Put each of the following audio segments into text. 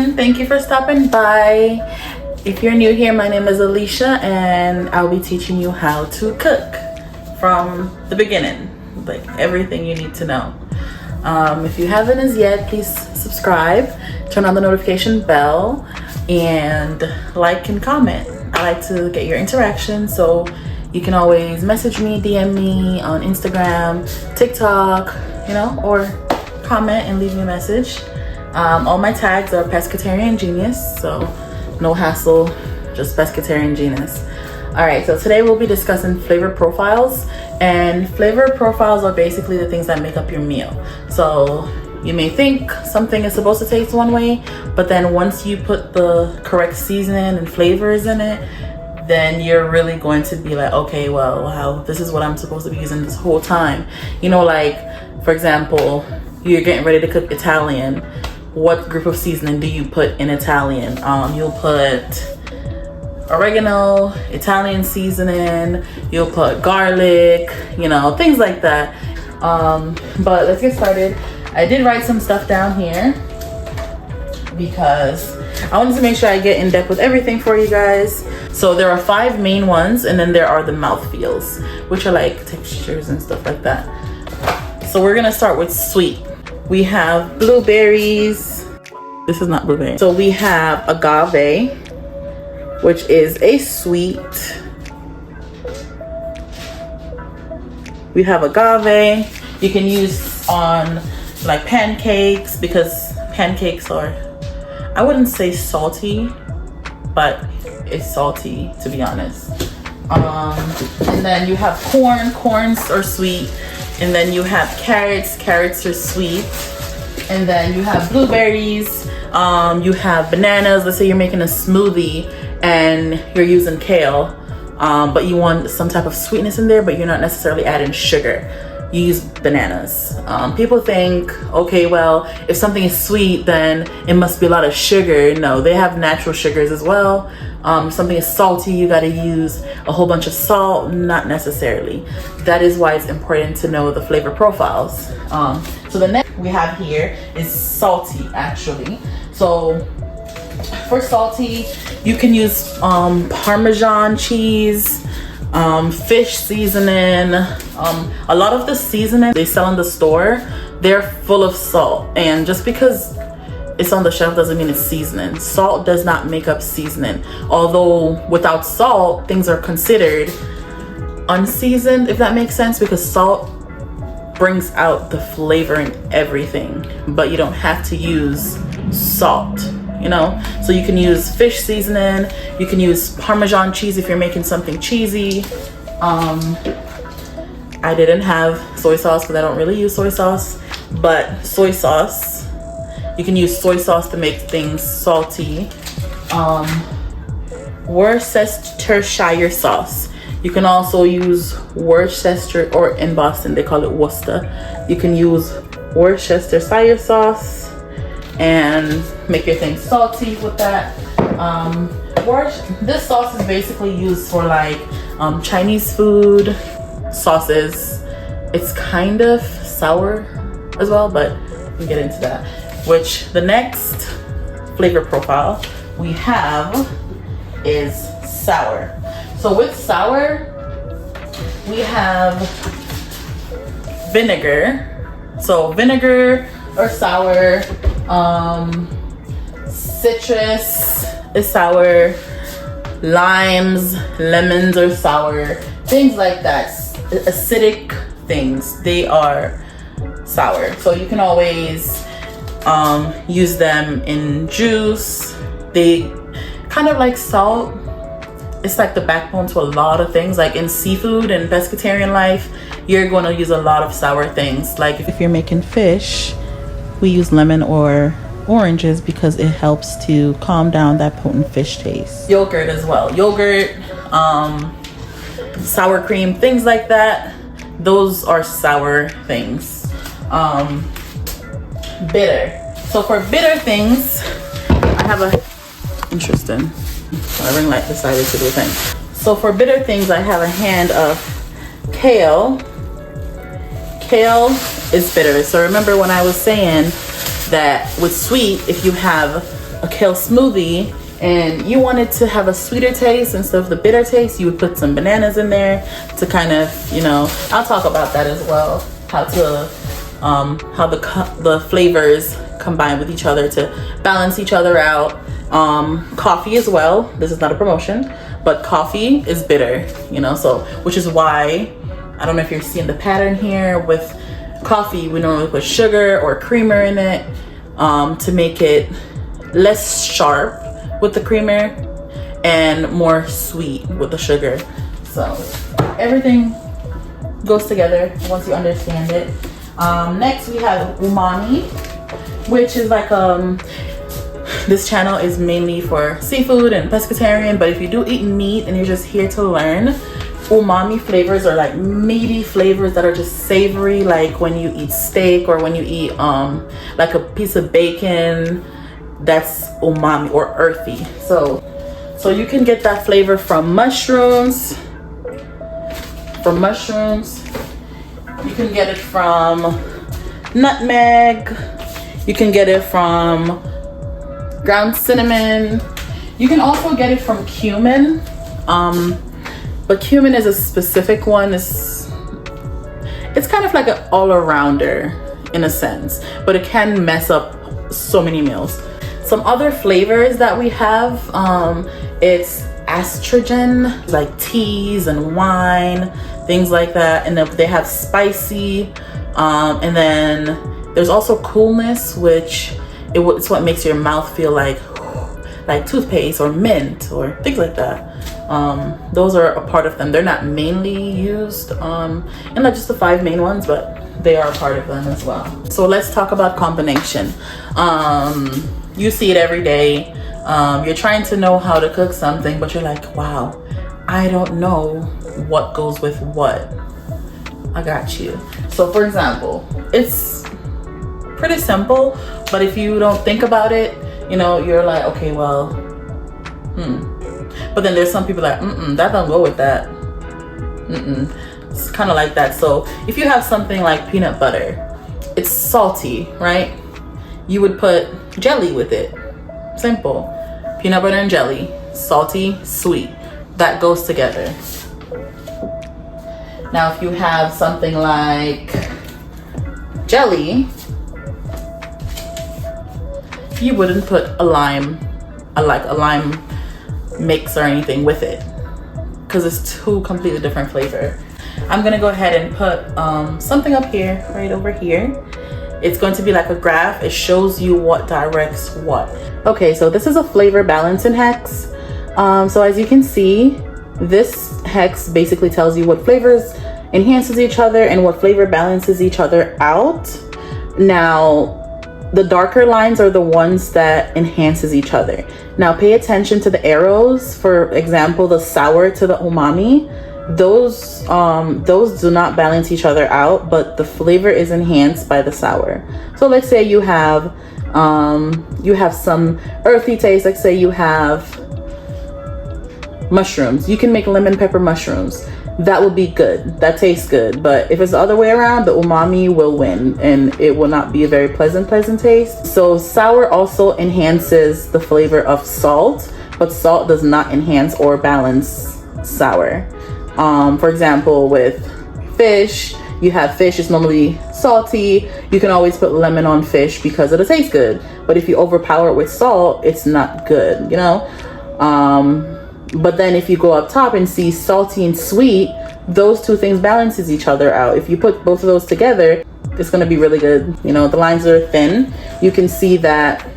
everyone, thank you for stopping by. If you're new here, my name is Alicia and I'll be teaching you how to cook from the beginning, like everything you need to know. If you haven't as yet, please subscribe, turn on the notification bell, and like and comment. I like to get your interaction, so you can always message me, DM me on Instagram, TikTok, or comment and leave me a message. All my tags are Pescatarian Genius, so no hassle, just Pescatarian Genius. All right, so today we'll be discussing flavor profiles, and flavor profiles are basically the things that make up your meal. So you may think something is supposed to taste one way, but then once you put the correct seasoning and flavors in it, then you're really going to be like, okay, well, wow, this is what I'm supposed to be using this whole time. Like, for example, you're getting ready to cook Italian. What group of seasoning do you put in Italian? You'll put oregano, Italian seasoning, you'll put garlic, things like that. But let's get started. I did write some stuff down here because I wanted to make sure I get in depth with everything for you guys. So there are 5 main ones, and then there are the mouthfeels, which are like textures and stuff like that. So we're gonna start with sweet. We have blueberries. This is not blueberry. So we have agave, which is a sweet. We have agave. You can use on like pancakes, because pancakes are, I wouldn't say salty, but it's salty, to be honest. And then you have corn. Corns are sweet. And then you have carrots. Carrots are sweet. And then you have blueberries. You have bananas. Let's say you're making a smoothie and you're using kale, but you want some type of sweetness in there, but you're not necessarily adding sugar. You use bananas. People think, okay, well, if something is sweet, then it must be a lot of sugar. No, they have natural sugars as well. If something is salty, you gotta use a whole bunch of salt. Not necessarily. That is why it's important to know the flavor profiles. So the next we have here is salty, actually. So for salty, you can use Parmesan cheese, fish seasoning. A lot of the seasoning they sell in the store, they're full of salt, and just because it's on the shelf doesn't mean it's seasoning. Salt does not make up seasoning, although without salt things are considered unseasoned, if that makes sense, because salt brings out the flavor in everything, but you don't have to use salt. So you can use fish seasoning, you can use Parmesan cheese if you're making something cheesy. I didn't have soy sauce because I don't really use soy sauce, but soy sauce, you can use soy sauce to make things salty. Worcestershire sauce, you can also use Worcester, or in Boston they call it Worcester. You can use Worcestershire sauce and make your thing salty with that. This sauce is basically used for like Chinese food sauces. It's kind of sour as well, but we'll get into that. Which the next flavor profile we have is sour. So with sour, we have vinegar. So vinegar or sour. Citrus is sour, limes, lemons are sour, things like that. Acidic things, they are sour. So you can always use them in juice. They kind of like salt. It's like the backbone to a lot of things. Like in seafood and pescatarian life, you're going to use a lot of sour things. Like if you're making fish, we use lemon or oranges because it helps to calm down that potent fish taste. Yogurt as well. Yogurt, sour cream, things like that. Those are sour things. Bitter. So for bitter things, I have interesting. My ring light decided to do a thing. So for bitter things, I have a hand of kale. Kale is bitter. So remember when I was saying that with sweet, if you have a kale smoothie and you wanted to have a sweeter taste instead of the bitter taste, you would put some bananas in there to kind of, you know, I'll talk about that as well, how the flavors combine with each other to balance each other out. Coffee as well, this is not a promotion, but coffee is bitter, you know, so which is why, I don't know if you're seeing the pattern here with coffee, we normally put sugar or creamer in it to make it less sharp with the creamer and more sweet with the sugar. So everything goes together once you understand it. Next we have umami, which is like this channel is mainly for seafood and pescatarian, but if you do eat meat and you're just here to learn, umami flavors are like meaty flavors that are just savory, like when you eat steak or when you eat like a piece of bacon, that's umami or earthy. So you can get that flavor from mushrooms. You can get it from nutmeg. You can get it from ground cinnamon. You can also get it from cumin. But cumin is a specific one. It's kind of like an all-arounder in a sense, but it can mess up so many meals. Some other flavors that we have, it's estrogen, like teas and wine, things like that. And then they have spicy, and then there's also coolness, which it's what makes your mouth feel like toothpaste or mint or things like that. Those are a part of them. They're not mainly used in like just the 5 main ones, but they are a part of them as well. So let's talk about combination. You see it every day. You're trying to know how to cook something, but you're like, wow, I don't know what goes with what. I got you. So for example, it's pretty simple, but if you don't think about it, you know, you're like, okay, well, but then there's some people that that don't go with that. It's kind of like that. So if you have something like peanut butter, it's salty, right? You would put jelly with it. Simple. Peanut butter and jelly, salty, sweet. That goes together. Now if you have something like jelly, you wouldn't put a lime mix or anything with it because it's two completely different flavor. I'm gonna go ahead and put something up here, right over here. It's going to be like a graph. It shows you what directs what. Okay, so this is a flavor balancing hex. So as you can see, this hex basically tells you what flavors enhances each other and what flavor balances each other out. Now, the darker lines are the ones that enhances each other. Now pay attention to the arrows. For example, the sour to the umami, those do not balance each other out, but the flavor is enhanced by the sour. So let's say you have some earthy taste. Let's say you have mushrooms. You can make lemon pepper mushrooms. That would be good. That tastes good. But if it's the other way around, the umami will win and it will not be a very pleasant taste. So sour also enhances the flavor of salt, but salt does not enhance or balance sour. For example, with fish, you have fish is normally salty. You can always put lemon on fish because it'll taste good. But if you overpower it with salt, it's not good, you know? But then if you go up top and see salty and sweet, those two things balances each other out. If you put both of those together, it's gonna be really good. You know, the lines are thin. You can see that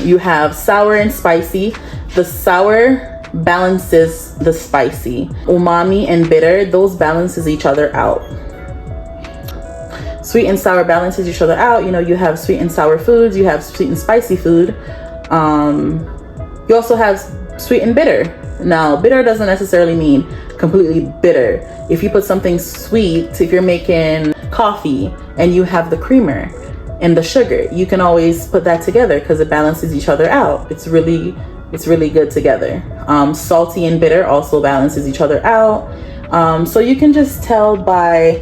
you have sour and spicy. The sour balances the spicy. Umami and bitter, those balances each other out. Sweet and sour balances each other out. You know, you have sweet and sour foods, you have sweet and spicy food. You also have sweet and bitter. Now, bitter doesn't necessarily mean completely bitter. If you put something sweet, if you're making coffee and you have the creamer and the sugar, you can always put that together because it balances each other out. It's really good together. Salty and bitter also balances each other out. So you can just tell by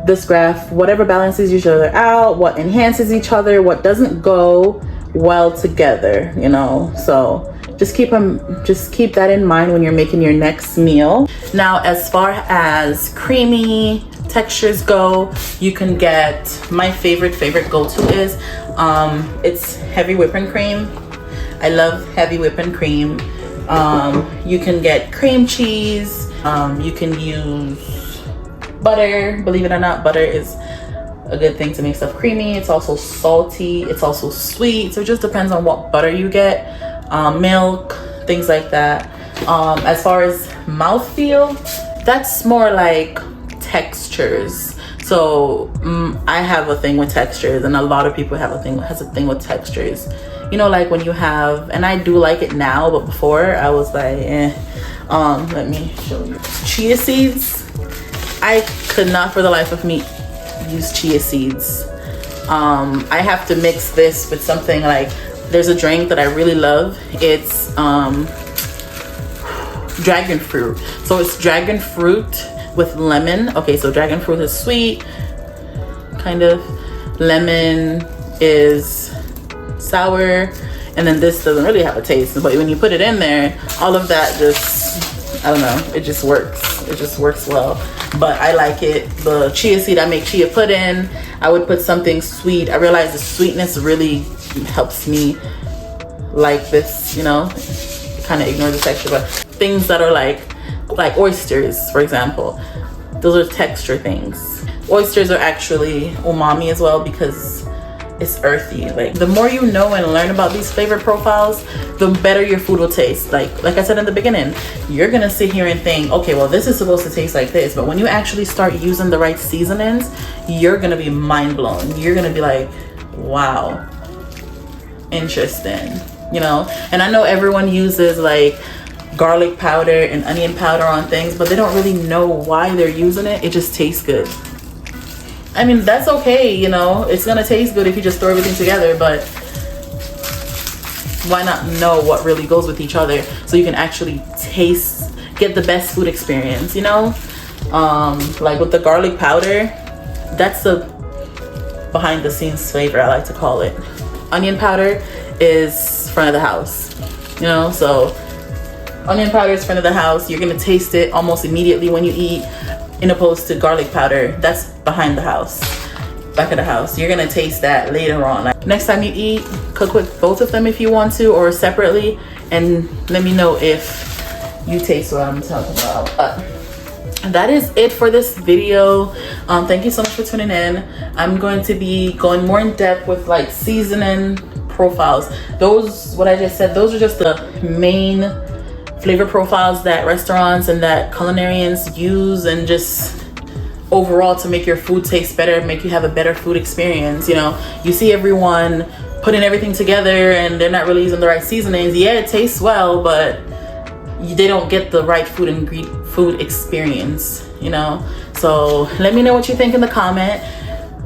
this graph, whatever balances each other out, what enhances each other, what doesn't go well together, you know. So just keep that in mind when you're making your next meal. Now, as far as creamy textures go, you can get, my favorite go-to is it's heavy whipping cream. I love heavy whipping cream. You can get cream cheese. You can use butter. Believe it or not, butter is a good thing to make stuff creamy. It's also salty, it's also sweet, so it just depends on what butter you get. Milk, things like that. As far as mouthfeel, that's more like textures. So I have a thing with textures, and a lot of people has a thing with textures. You know, like when you have, and I do like it now, but before I was like, let me show you. Chia seeds. I could not for the life of me use chia seeds. I have to mix this with something like, there's a drink that I really love. It's dragon fruit. So it's dragon fruit with lemon. Okay, so dragon fruit is sweet, kind of. Lemon is sour, and then this doesn't really have a taste, but when you put it in there, all of that just, I don't know, it just works well. But I like it. The chia seed, I make chia pudding. I would put something sweet. I realize the sweetness really helps me like this, you know. Kind of ignore the texture, but things that are like oysters, for example, those are texture things. Oysters are actually umami as well because it's earthy. Like, the more you know and learn about these flavor profiles, the better your food will taste. Like I said in the beginning, you're gonna sit here and think, okay, well, this is supposed to taste like this, but when you actually start using the right seasonings, you're gonna be mind blown. You're gonna be like, wow, interesting, you know. And I know everyone uses like garlic powder and onion powder on things, but they don't really know why they're using it. It just tastes good. I mean, that's okay, you know, it's gonna taste good if you just throw everything together, but why not know what really goes with each other so you can actually get the best food experience, you know? Like with the garlic powder, that's the behind the scenes flavor, I like to call it. Onion powder is front of the house, you know? So onion powder is front of the house. You're gonna taste it almost immediately when you eat, in opposed to garlic powder, that's behind the house, back of the house. You're gonna taste that later on. Like, next time you eat, cook with both of them if you want to, or separately, and let me know if you taste what I'm talking about. That is it for this video. Thank you so much for tuning in. I'm going to be going more in depth with like seasoning profiles. Those, what I just said, those are just the main flavor profiles that restaurants and that culinarians use, and just overall to make your food taste better, make you have a better food experience. You know, you see everyone putting everything together and they're not really using the right seasonings. Yeah, it tastes well, but they don't get the right food experience, you know. So let me know what you think in the comment.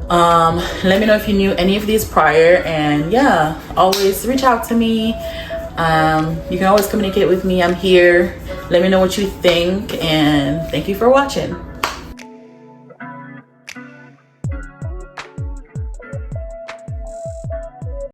Let me know if you knew any of these prior, and yeah, always reach out to me. You can always communicate with me. I'm here. Let me know what you think, and thank you for watching.